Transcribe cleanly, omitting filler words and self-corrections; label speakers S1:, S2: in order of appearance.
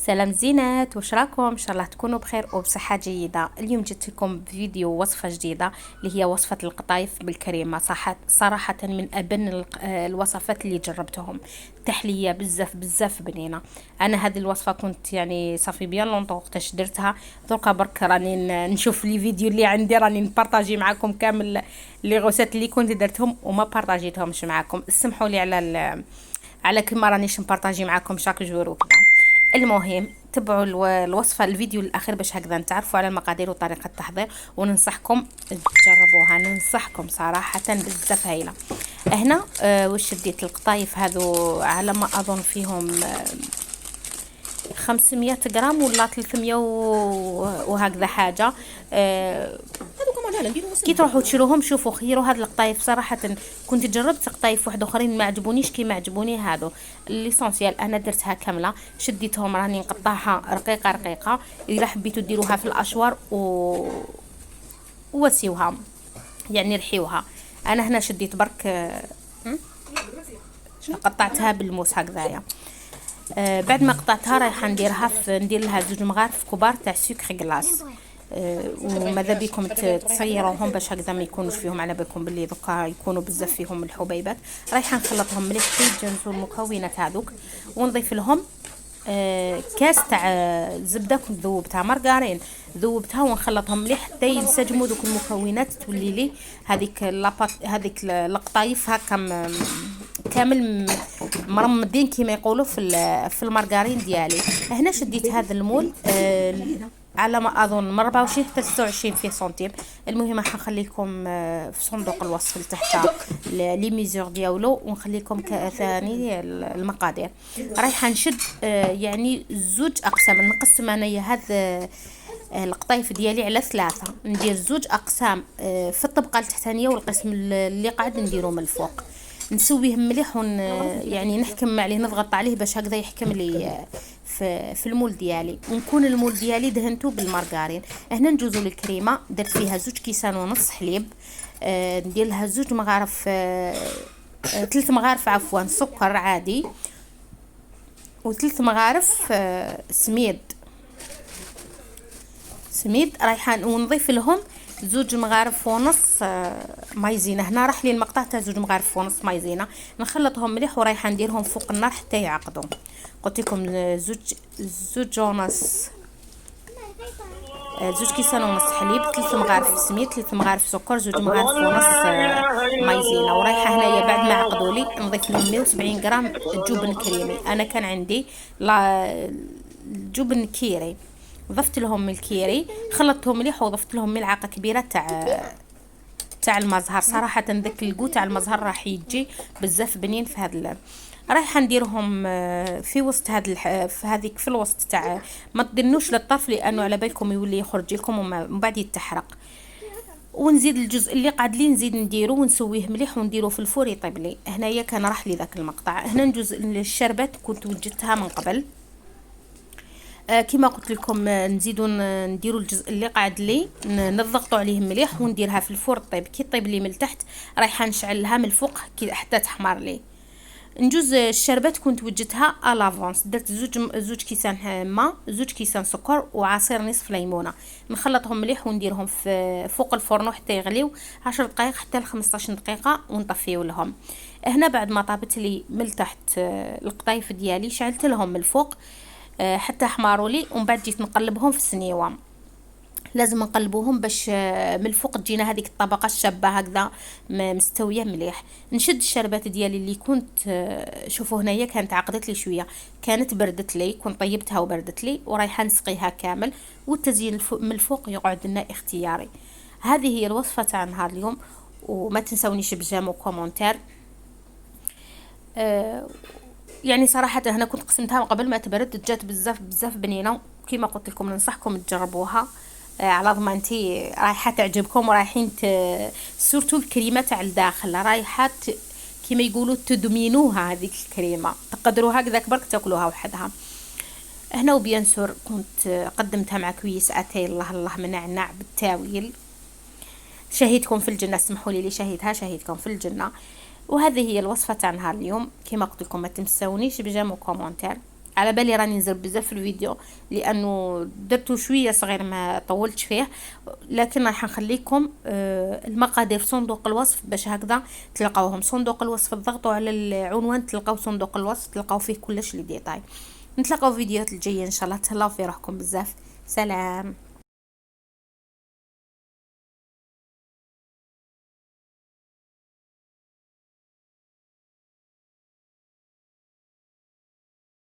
S1: سلام زينات، واش راكم؟ ان شاء الله تكونوا بخير وبصحه جيده. اليوم جبت لكم فيديو وصفه جديده اللي هي وصفه القطايف بالكريمه. صراحه من ابن الوصفات اللي جربتهم. تحليه بزاف بزاف بنينه. انا هذه الوصفه كنت يعني صافي بيان لونطون وقتاش درتها. دركا برك راني نشوف لي فيديو اللي عندي، راني نبارطاجي معكم كامل لي غوسات اللي كنت درتهم وما بارطاجيتهمش معكم. اسمحوا لي على كل ما رانيش نبارطاجي معكم شاك جور وكذا. المهم تبعوا الوصفة الفيديو الأخير باش هكذا نتعرفوا على المقادير وطريقة التحضير، وننصحكم تجربوها، ننصحكم صراحة بزاف هايلة. هنا واش ديت القطايف هذو على ما أظن فيهم 500 غرام ولا 300 وهكذا حاجة. كي تروحوا تشروهم شوفوا خيروا هاد القطايف. صراحه كنت جربت قطايف واحد اخرين ما عجبونيش كيما عجبوني هادو. ليسونسيال انا درتها كامله، شديتهم راني نقطعها رقيقه رقيقه. اذا حبيتوا ديروها في الاشوار وسيوها يعني رحيوها. انا هنا شديت برك قطعتها بالموس هكذايا. بعد ما قطعتها رايحه ندير لها 2 مغارف كبار تاع سكر غلاس. وماذا بكم تصيروهم باش هكذا ما يكونوش فيهم، على بالكم باللي دوكا يكونوا بزاف فيهم الحبيبات. رايحه نخلطهم مليح كي يتجانسوا المكونات هذوك، ونضيف لهم كاس تاع زبده كنت ذوبتها مارغرين، ذوبتها ونخلطهم مليح حتى ينسجموا دوك المكونات. تولي لي هذيك القطايف هكا كامل مرمدين كيما يقولوا في المارغرين ديالي. هنا شديت هذا المول على ما اظن من 24 حتى 26 فيه سنتيم. المهم راح نخلي لكم في صندوق الوصف لتحت لي ميزور ديالو، ونخلي لكم ثاني المقادير. رايحه نشد يعني 2 اقسام. نقسم انايا هذا القطايف ديالي على 3، ندير 2 اقسام في الطبقه التحتانيه، والقسم اللي قاعد نديرو من الفوق. نسويه مليح يعني نحكم عليه، نضغط عليه باش هكذا يحكم لي في المول ديالي. ونكون المول ديالي دهنته بالمارغرين. هنا نجوزو الكريمه، درت فيها 2 كيسان ونص حليب. ندير لها 2 مغارف 3 مغارف عفوا سكر عادي، و3 مغارف سميد رايحان. ونضيف لهم 2 مغارف ونص مايزينا. هنا راح لي المقطع تاع 2 مغارف ونص مايزينا. نخلطهم مليح ورايحه نديرهم فوق النار حتى يعقدوا. قلت لكم 2 ونص 2 كيسان ونص حليب، 3 مغارف سميد، 3 مغارف سكر، 2 مغارف ونص مايزينا. ورايحه هنايا بعد ما عقدوا لي نضيف لهم 170 غرام جبن كريمي. انا كان عندي جبن كيري، ضفت لهم الكيري، خلطتهم مليح وضفت لهم ملعقه كبيره تاع المزهر. صراحه ذاك الكو تاع المزهر راح يجي بزاف بنين في هذا. رايحه نديرهم في وسط في هذيك في الوسط تاع، ما تدنوش للطرف لانه على بالكم يولي يخرج لكم ومن بعد يتحرق. ونزيد الجزء اللي قعد لي نزيد نديرو ونسويه مليح ونديرو في الفور يطيب لي. هنايا كان راح لي ذاك المقطع. هنا نجوز الشربات كنت وجدتها من قبل. كما قلت لكم نزيدوا نديروا الجزء اللي قاعد لي نضغطوا عليه مليح ونديرها في الفور طيب. كي طيب لي من التحت رايحه نشعلها من الفوق كي حتى تحمر لي. نجوز الشربات كنت وجدتها الافونس. درت 2 كيسان ماء، 2 كيسان سكر، وعصير نصف ليمونه. نخلطهم مليح ونديرهم في فوق الفرن حتى يغليو 10 دقائق حتى ل 15 دقيقه ونطفيو لهم. هنا بعد ما طابت لي من التحت القطايف ديالي شعلت لهم من الفوق حتى حماروا لي. ومن بعد جيت نقلبهم في السنيوه. لازم نقلبوهم باش من الفوق تجينا هذيك الطبقه الشابه هكذا مستويه مليح. نشد الشربات ديالي اللي كنت شوفوا هنايا كانت عقدت لي شويه، كانت بردت لي، كنت طيبتها وبردت لي ورايحه نسقيها كامل. والتزيين من الفوق يقعد لنا اختياري. هذه هي الوصفه تاع نهار اليوم. وما تنسونيش بجام وكومونتير. يعني صراحه هنا كنت قسمتها قبل ما تبرد، جات بزاف بزاف بنينه. كيما قلت لكم ننصحكم تجربوها على ضمانتي رايحه تعجبكم. ورايحين سورتو الكريمه تاع الداخل رايحه كيما يقولوا تدمينوها. هذيك الكريمه تقدروا هكذاك برك تاكلوها وحدها. هنا وبيان سور كنت قدمتها مع كويس اتاي الله منعنع بالتاويل. شهيتكم في الجنه، اسمحوا لي شهيتكم في الجنه. وهذه هي الوصفه تاع نهار اليوم. كما قلت لكم ما تنسونيش بجام وكومونتير. على بالي راني نزل بزاف في الفيديو لانه درته شويه صغير ما طولتش فيه، لكن راح نخليكم المقادير في صندوق الوصف باش هكذا تلقاوهم. صندوق الوصف تضغطوا على العنوان تلقاو صندوق الوصف، تلقاو فيه كلش لي ديتاي. نتلاقاو في فيديوهات الجايه ان شاء الله. تهلاو في روحكم بزاف. سلام.